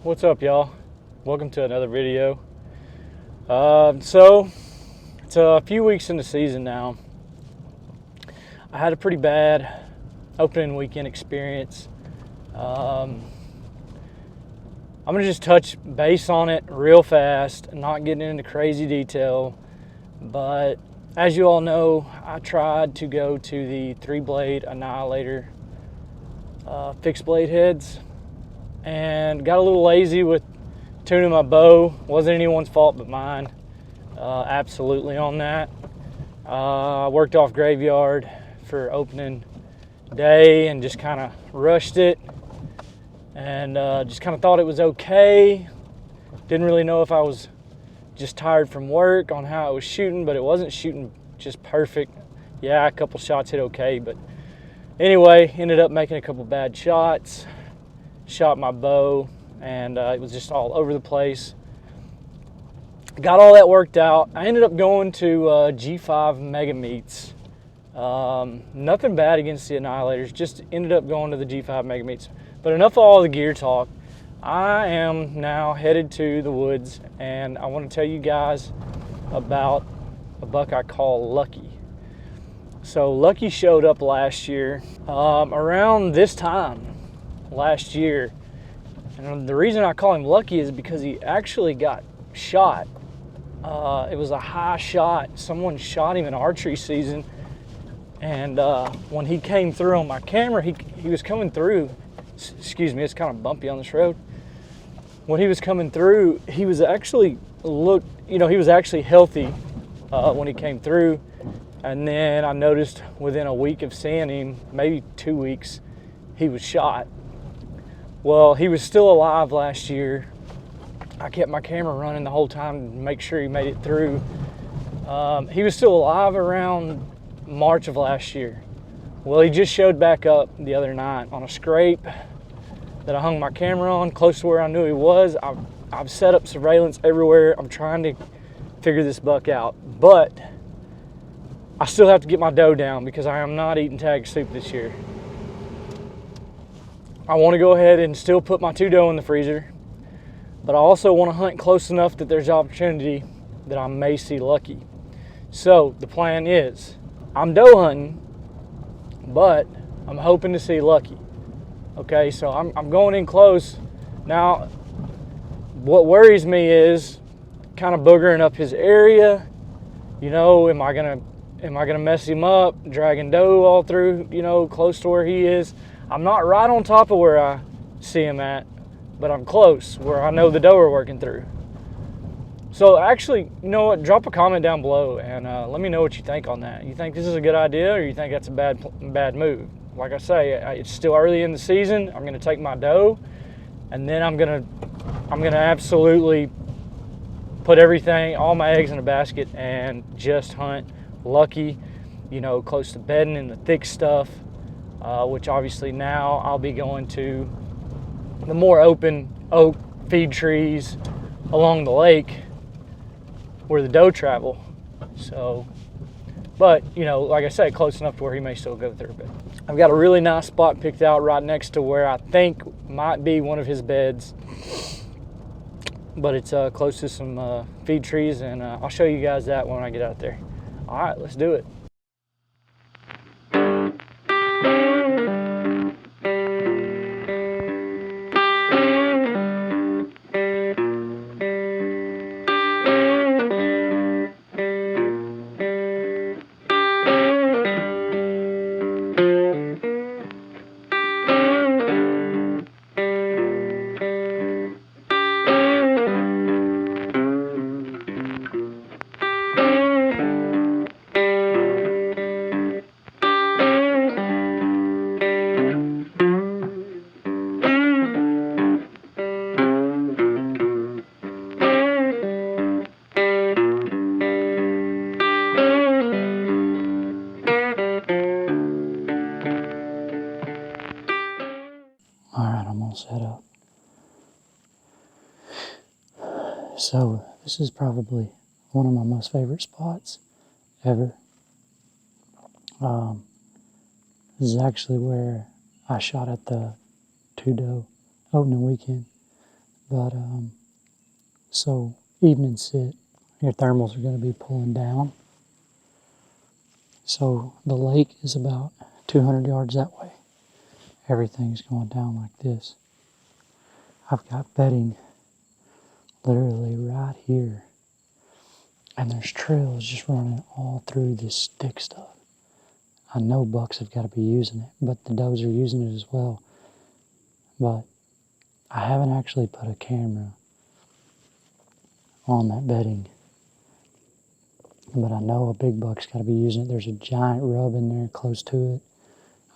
What's up, y'all? Welcome to another video. So it's a few weeks in the season now. I had a pretty bad opening weekend experience. I'm gonna just touch base on it real fast, not getting into crazy detail. But as you all know, I tried to go to the 3-blade Annihilator fixed blade heads and got a little lazy with tuning my bow. Wasn't anyone's fault but mine, absolutely on that. I worked off graveyard for opening day and just kind of rushed it and just kind of thought it was okay. Didn't really know if I was just tired from work on how I was shooting, but it wasn't shooting just perfect. Yeah, a couple shots hit okay, but anyway, ended up making a couple bad shots, shot my bow, and it was just all over the place. Got all that worked out. I ended up going to G5 Mega Meets. Nothing bad against the Annihilators, just ended up going to the G5 Mega Meets. But enough of all the gear talk. I am now headed to the woods, and I want to tell you guys about a buck I call Lucky. So Lucky showed up last year, around this time last year. And the reason I call him Lucky is because he actually got shot. It was a high shot. Someone shot him in archery season. And when he came through on my camera, he was coming through. Excuse me, it's kind of bumpy on this road. When he was coming through, he was actually he was actually healthy when he came through. And then I noticed within a week of seeing him, maybe 2 weeks, he was shot. Well, he was still alive last year. I kept my camera running the whole time to make sure he made it through. He was still alive around March of last year. Well, he just showed back up the other night on a scrape that I hung my camera on close to where I knew he was. I've set up surveillance everywhere. I'm trying to figure this buck out, but I still have to get my doe down because I am not eating tag soup this year. I want to go ahead and still put my 2 doe in the freezer, but I also want to hunt close enough that there's opportunity that I may see Lucky. So the plan is, I'm doe hunting, but I'm hoping to see Lucky. Okay, so I'm going in close. Now, what worries me is kind of boogering up his area. You know, am I gonna mess him up, dragging doe all through, close to where he is? I'm not right on top of where I see him at, but I'm close where I know the doe are working through. So actually, you know what? Drop a comment down below and let me know what you think on that. You think this is a good idea, or you think that's a bad move? Like I say, it's still early in the season. I'm gonna take my doe, and then I'm gonna absolutely put all my eggs in a basket, and just hunt Lucky, close to bedding in the thick stuff, which obviously now I'll be going to the more open oak feed trees along the lake where the doe travel. So, but like I say, close enough to where he may still go through. But I've got a really nice spot picked out right next to where I think might be one of his beds, but it's close to some feed trees, and I'll show you guys that when I get out there. All right, let's do it. Set up. So this is probably one of my most favorite spots ever. This is actually where I shot at the 2 doe opening weekend. But so evening sit, your thermals are going to be pulling down. So the lake is about 200 yards that way. Everything's going down like this. I've got bedding literally right here. And there's trails just running all through this thick stuff. I know bucks have got to be using it, but the does are using it as well. But I haven't actually put a camera on that bedding. But I know a big buck's got to be using it. There's a giant rub in there close to it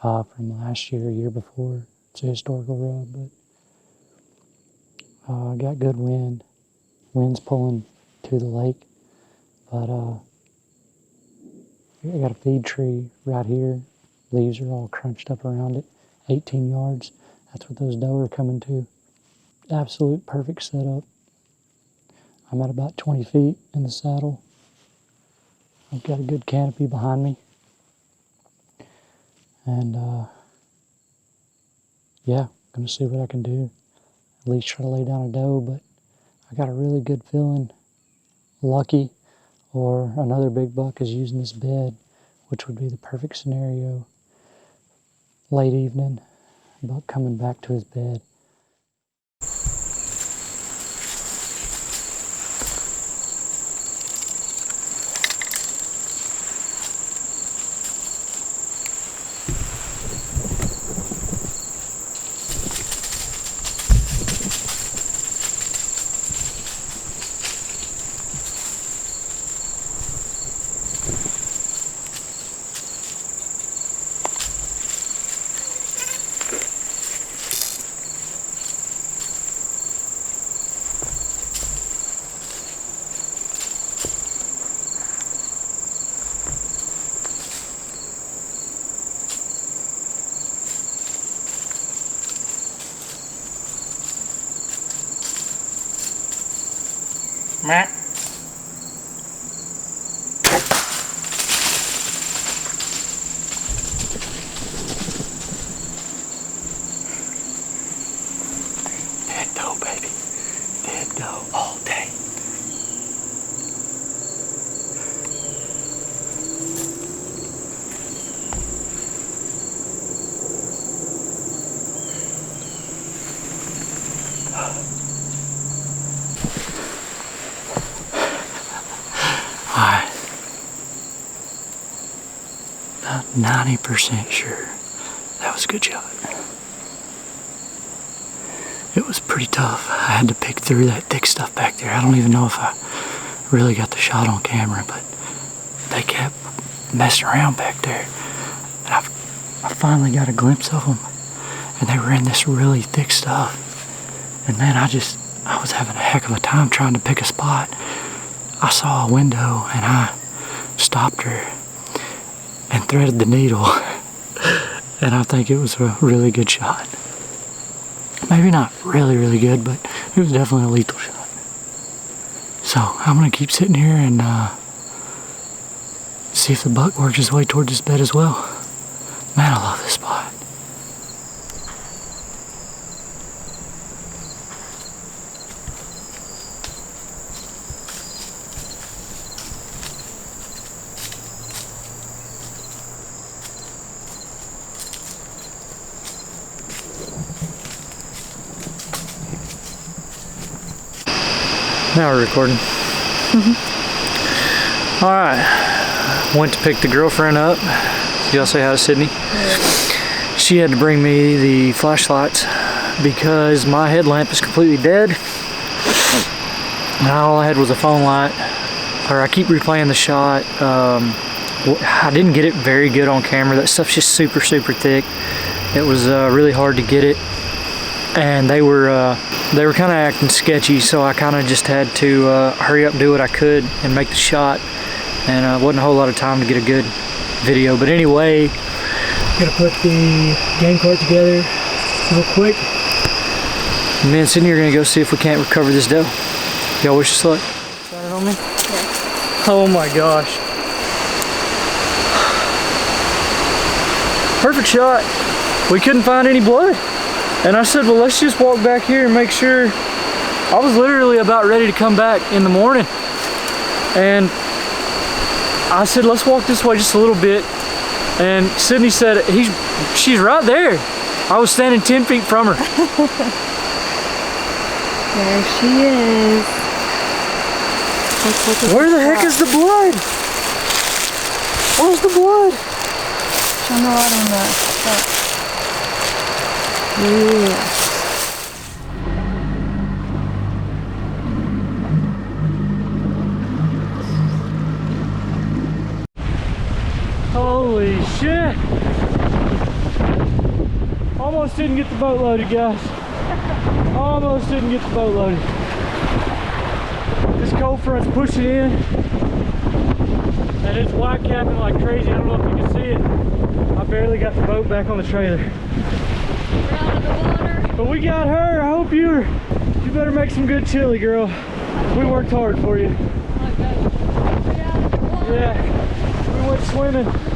from last year, year before. It's a historical rub, but I got good wind. Wind's pulling to the lake. But I got a feed tree right here. Leaves are all crunched up around it. 18 yards. That's what those doe are coming to. Absolute perfect setup. I'm at about 20 feet in the saddle. I've got a good canopy behind me. And yeah, gonna see what I can do. At least try to lay down a doe, but I got a really good feeling. Lucky, or another big buck is using this bed, which would be the perfect scenario. Late evening, buck coming back to his bed. Matt. Dead doe, baby. Dead doe all day. Alright. About 90% sure that was a good shot. It was pretty tough. I had to pick through that thick stuff back there. I don't even know if I really got the shot on camera, but they kept messing around back there. And I finally got a glimpse of them. And they were in this really thick stuff. And man, I was having a heck of a time trying to pick a spot. I saw a window and I stopped her and threaded the needle. And I think it was a really good shot. Maybe not really, really good, but it was definitely a lethal shot. So I'm gonna keep sitting here and see if the buck works his way towards this bed as well. Man, I love this spot. Now we're recording. All right, went to pick the girlfriend up. Y'all say hi to Sydney. She had to bring me the flashlights because my headlamp is completely dead. And all I had was a phone light. Or I keep replaying the shot. I didn't get it very good on camera. That stuff's just super, super thick. It was really hard to get it. And they were kind of acting sketchy, so I kind of just had to hurry up and do what I could and make the shot. And wasn't a whole lot of time to get a good video. But anyway, gotta put the game cart together real quick. Me and Sydney are gonna go see if we can't recover this doe. Y'all wish us luck. Got it on me? Yeah. Oh my gosh. Perfect shot. We couldn't find any blood. And I said, well, let's just walk back here and make sure I was literally about ready to come back in the morning, and I said, let's walk this way just a little bit. And Sydney said, she's right there. I was standing 10 feet from her. There she is. Let's look at Where the heck is the blood? Where's the blood? Shine the light on that. Yeah. Holy shit. Almost didn't get the boat loaded, guys. Almost didn't get the boat loaded. This cold front's pushing in, and it's white capping like crazy. I don't know if you can see it. I barely got the boat back on the trailer. We're out of the water. But we got her. I hope you better make some good chili, girl. We worked hard for you. Okay. We're out of the water. Yeah, we went swimming.